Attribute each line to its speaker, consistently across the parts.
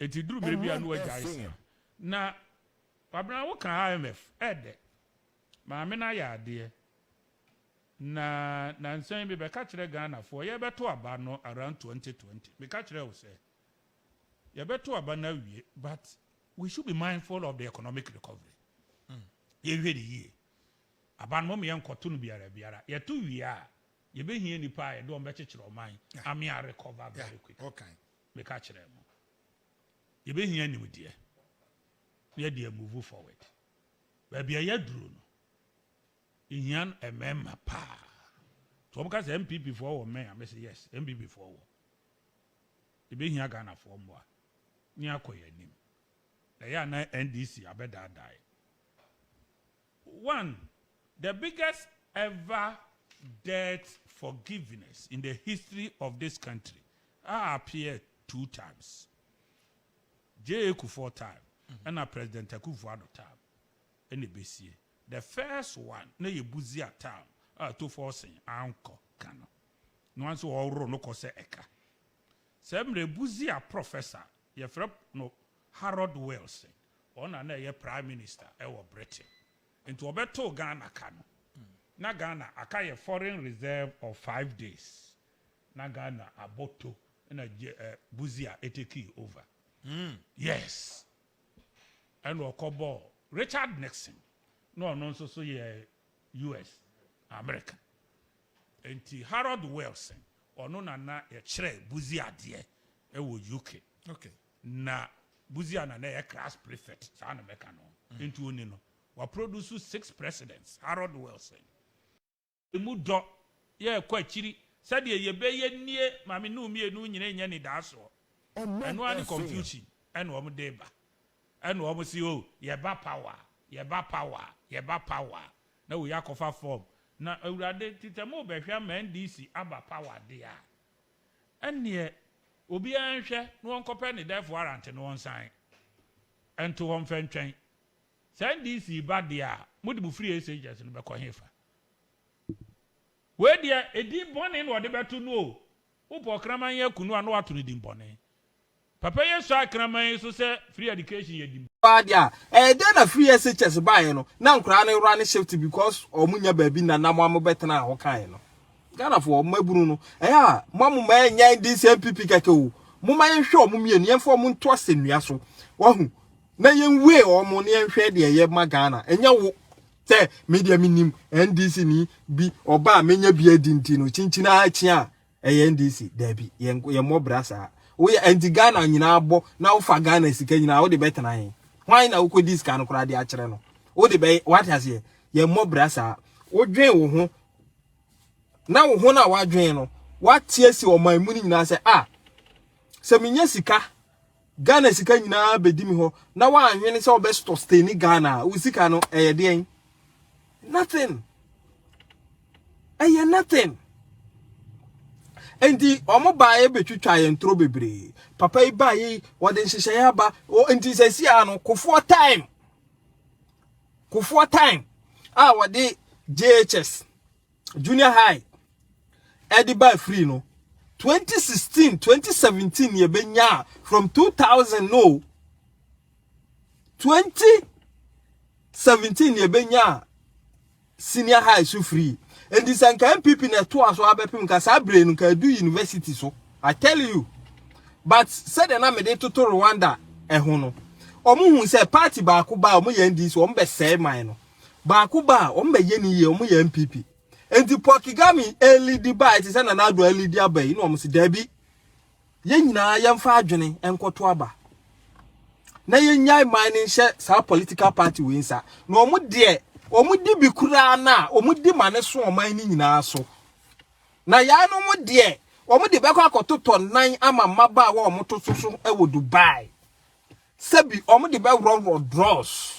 Speaker 1: eti duru bebi anu agyaise na wabena wo kan IMF ede maame na ya ade na nsan bi be ka kire Ghana for ye beto aba no around 2020 me ka kire wo say ye beto aba na wie but we should be mindful of the economic recovery ye hwe di ye aba no me yenkoto no biara ye to wie a ye be hie nipa ye do be kekere oman ame a recover very quick
Speaker 2: okay
Speaker 1: me ka kire mo ye be hie nimde ye dey move forward ba bia ye duro no Ian a member pa. So because MPP for men, I say yes, MPP for. The being here Ghana for more. Near Koyanim. They are not NDC, I bet that die. One, the biggest ever debt forgiveness in the history of this country appeared 2 times. J.A. 4 times, and a President Akufo-Addo time, and the BCA. The first one, na ye Buzia town, to forcing anko kano. No one so all no kose eka. Semre Buzia professor, ye frep no Harold Wilson, on na ye prime minister, ewa Britain. Into obeto Ghana kano. Na Ghana akaye foreign reserve of 5 days. Na Ghana aboto, na Buzia eteki over. Yes. And wakobo Richard Nixon. No, so US, America. And Harold Wilson, or no na a chere Buzia dear, UK.
Speaker 2: Okay.
Speaker 1: Na Buzia na a class prefect, San Americano, into Unino. Wa produce 6 presidents, Harold Wilson. The mudo, quite chiri, said ye be near, mammy no me no any daso. And one confusion, and one deba. And one see, oh, ye ba power. Yeba power. Na we yakofa form. Na awurade titamo behwa man DC aba power dia. Enne obi anhwe no onkope ne Dearth Warrant no onsan. Ento won fentwen. San DC ba dia, mudi bu free agents no be ko hefa. We dia edi bone no de beto no. Upo kraman ye kunu anu ato ne dimbone. Papa ye so akraman so say free education ye dim.
Speaker 3: Dia then a free SHS buy no na nkra na run shift because omunya baabi na na mo betena ho kan no Ghana for maburu no a mamu ma nya this MPP kake o mo ma yenhwe o mo mienu yenfo mo nto asenua so wahu na yenwe o mo ne yenhwe de ye ma Ghana enya wo te media minim NDC ni bi oba menya bi adinti no chinchina achi a NDC da bi ye mo brasa we anti Ghana nyina abo na wo fa Ghana sika nyina wo de betena hin why na uko this kan kura de akere no wo de be what has ye mo brasa wo dwen wo ho na wo ho na wa dwen no what tiesi o man mu ni nyina se se menya sika Ghana sika nyina bedi mi ho na wa anhwene se obesto stay ni Ghana wo sika no de nothing nothing. Endi omo bae betwitwa ye ntro bebre papa ibaye wode nhihye ya ba enti sesi ano kofo time wode JHS junior high edi ba free no 2016 2017 ye benya from 2000 no 2017 ye benya senior high so free. And this MPP na to aso abepim ka sa brain ka do university so I tell you. But said na me dey to Rwanda ho no omo hu say party ba ko ba omo ye NDC omo be say man no ba ko ba omo be ye ni ye omo ye MPP enti Pokigami lead ba it say na na do lead abai no omo si dabi ye nyina ye mfa adwene enkoto aba na ye nyai man ni hye sa political party we nsa no omo de omudi bikura na omudi mane so oman ni nyina so na ya no mo de omudi bekọ akototo nan ama maba wa omoto so e wo Dubai sebi omudi be ro draws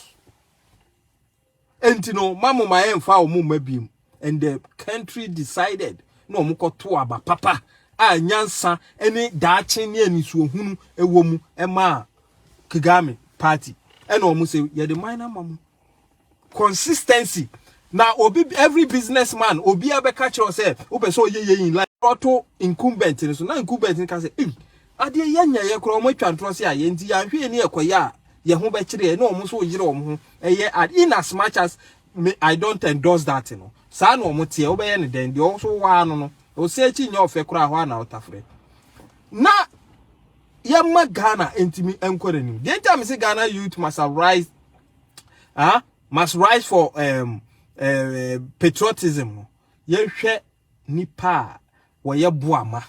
Speaker 3: entino mamu ma emfa omu mabim and the country decided no omukoto aba papa a nyansa eni daachi ni anisu ohunu ewo mu ema Kagame party ena omu se ye the minor mamu consistency na obi every businessman obi abeka kire say obeso ye in like auto incumbent so na incumbent can say ade yenya ye kro mo twantro se aye nti ya hwe ni ekoya ye ho be kire na omo so yire omo ho in as much as me, I don't endorse that you know sa na omo tie obeye ne den de so wa no o se chi nya ofe kro ahwa na otafre na yamma Ghana entimi enkorenim the time say Ghana youth must rise must rise for patriotism ye hwe nipa wo ye boama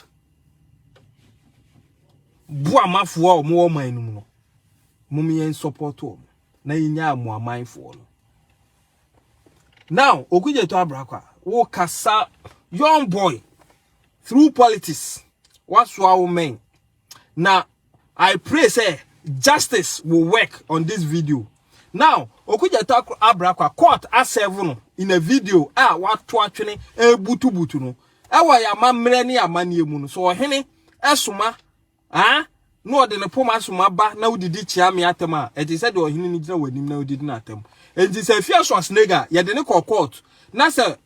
Speaker 3: fo o mo man no mummy en support o na yinya mo aman fo no now okuje to abrakwa wo kasa young boy through politics what's our men now I pray say justice will work on this video now okuje to abrakwa court A7 in a video what to atwene butu no ewa ya mamre ne amane emu no so ohene esoma no de ne poma soma ba na udidi chia me atema e ti said ohini ni gina wanim na udidi na atem enti say fear so snega ye de ne court na say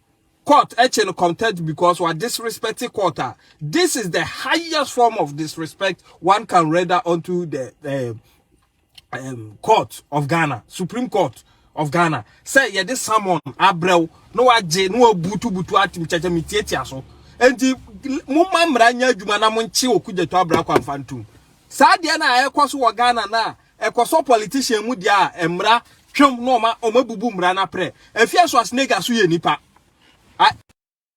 Speaker 3: court no content because we disrespecting court this is the highest form of disrespect one can render onto the court of Ghana, Supreme Court of Ghana. Say ye this someone abrel no aje no butu atim chacha mitietia so enti mumma mranya adwuma na monchi okuje to abra kwa mfantum saa de na ekoso wo Ghana na ekoso politician mu dia emra twem no ma omabubu mra na pre afia so asnega so ye nipa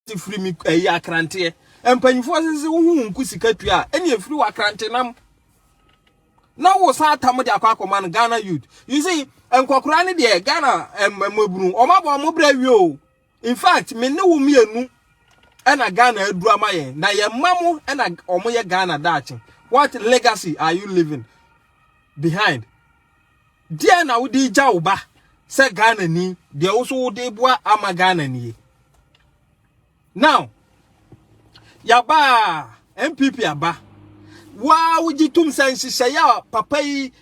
Speaker 3: ti free mi akrante empanyifo sese wo hu Kusi katua eni afiri wa akrante nam na wo sa atam de akwa Ghana youth you see enkokora ne de Ghana maburu omabo mo bra wi o in fact me ne wo mienu ena Ghana edu amaye na ye mamu ena omo ye Ghana dachi what legacy are you living behind dia na wo di ja uba se Ghana ni de wo so wo de bua ama Ghana ni now yaba MPP aba wa wujitum sense ya papa yi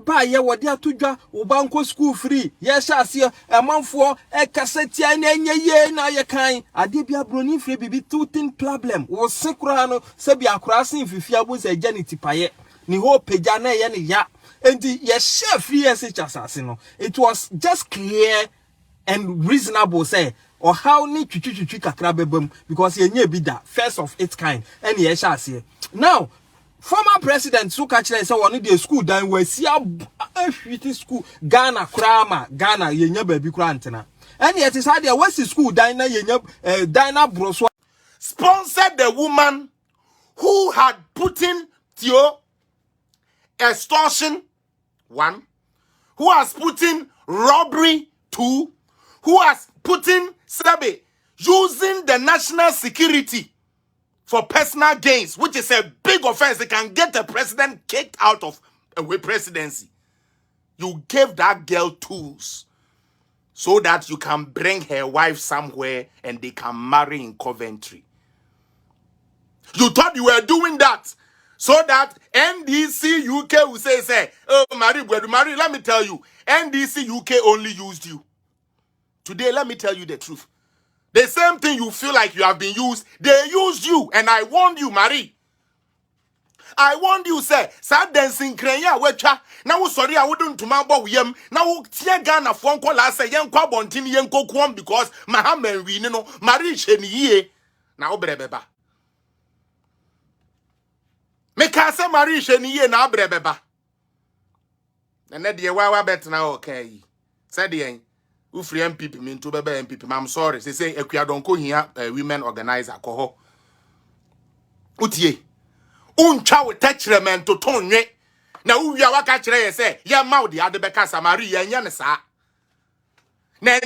Speaker 3: ba ye wode atodwa ubanko school free ye hyase emanfo kasetia na enye na ye kan ade bia broni free bibi tutin problem wo sekura no se bia akura sen fifia bo se janity paye ni ho peja na ye ne ya enti ye share free SHS no it was just clear and reasonable say or how ni twitwi kakra bebam because ye nya bi da first of its kind and ye hyase now former president so catch say one dey school dan we see a school Ghana krama Ghana yenya baabi kura antena and yet is how there was school dan na yenya Dina Broso
Speaker 2: sponsored the woman who had put in Theo extortion 1, who has put in robbery 2, who has put in Sabe using the national security for personal gains, which is a big offense. They can get the president kicked out of a presidency. You gave that girl tools so that you can bring her wife somewhere and they can marry in Coventry. You thought you were doing that so that NDC UK will say, oh, Marie, let me tell you, NDC UK only used you. Today, let me tell you the truth. The same thing you feel like you have been used, they used you. And I warned you, Marie. I warned you, say, sad dancing crania, wecha. Now, sorry, I wouldn't to my boy, now, Tia Ghana, phone call, I say, young Quabontin, young Coquam, because Mahaman, we know, Marie Chenier. Now, Brebeba. Make us say Marie Chenier, now, Brebeba. And then the Wawa bet now, okay. Said the Ufri MPP mean to bebe MPP. I'm sorry. They say Equia don't go here women organizer koho. Utie. Uncha we touch remen to ton ye. Na uya waka chere say ya maudi adebeka samari ya nyanesa. Ne